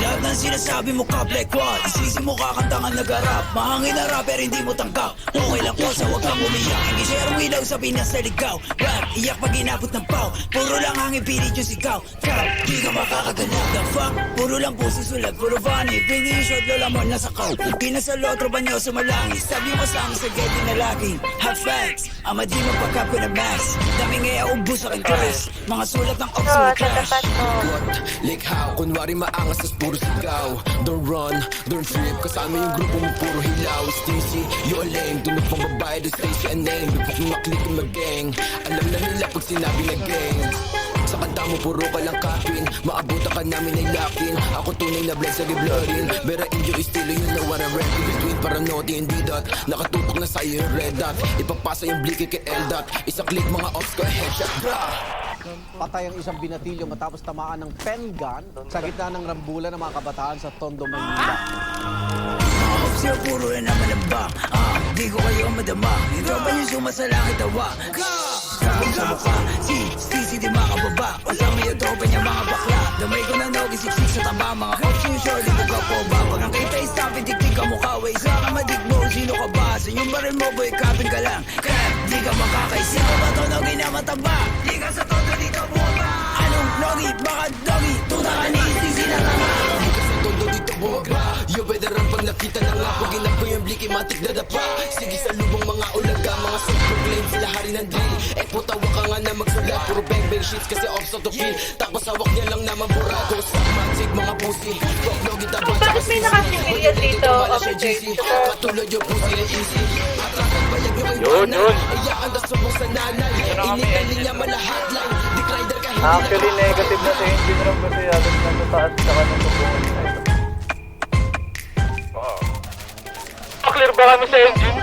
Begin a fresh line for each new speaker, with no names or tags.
Lahat ng sinasabi mo ka, Black One. Isisi mo kakantangan nag-arap. Mahangin na rapper, hindi mo tanggap. Okay lang po sa huwag kang umiyak. Hindi share ilaw sa Pinas na ligaw. Rap, iyak pag inabot ng pau. Puro lang hangin, pilit yung sigaw. Trap, di ka makakaganap. The fuck, puro lang puso sulat. Puro funny, bring yung short, lola mo nasa kaw. Di na sa lotro ba niyo sumalangis. Sabi mo kasama sa getty na lagi. Have facts, ama di mo pagkap ko na max. Daming ngaya ubus sa akin class. Mga sulat ng ops mo clash.
What? Like how? Kunwari maangas tas puro sigaw. Don't run, don't trip. Kasama yung grupo mo puro hilaw. Stacy, you a lame. Dunod pang babae, the Stacy a name. Bipok mo maklik yung mag-gang. Alam na nila pag sinabi na gang. Sa kanta mo puro ka lang kapin. Maabutan ka namin ay lakin. Ako tunay na blend sa giblorin. Bera inyo estilo yun na what I rap. Between paranoid and D-dot. Nakatutok na sa'yo yung red dot. Ipapasa yung bliki kay L-dot. Isang click mga ops ko headshot bra.
Patay ang isang binatilyo matapos tamaan ng pen gun sa gitna ng rambulan ng mga kabataan sa Tondo, Maynila.
Siya puro na naman ang bang. Di ko kayo madama. Yung tropa niyo sumasalangit tawa. Sabong sa mukha, si di makababa. Kasama yung tropa niya mga bakla. Damay ko ng nogi, siksik sa taba. Mga cops yung short, di ko ka po ba. Pag ang kita is tapin, tiktik ka mukha. Way sa ka madigmo, sino ka ba? Sa yung baril mo, boy, kapin ka lang. Crap, di ka makakaisip. Ako ba to nogi na mataba? Di ka sa todo, di ka buwaba. Anong nogi? Baka nogi? Tuta ka ni sisi na tanga.
Todo dito bumaba. Yo, veteran pag nakita na nga. Pag inap ko yung bliki, matik na dapa. Sige sa lubong mga ulaga. Mga self-proclaim sila hari ng drill. Eh putawa ka nga na magsulat. Puro bang-bang shits kasi off of the field. Tapos hawak niya lang naman burato. Sa magic mga pussy. Rock no gitaba.
Bakit may nakasigilya dito, officer?
Katulad yung pussy na easy. Atrasan bayag yung kay Yun. Iyakan na subong sa nanay. Initan niya malahat lang. Declider ka hindi
Actually, negative na sa engine room kasi halos nasa taas sa kanong tubuhan. Clear ba kami sa engine?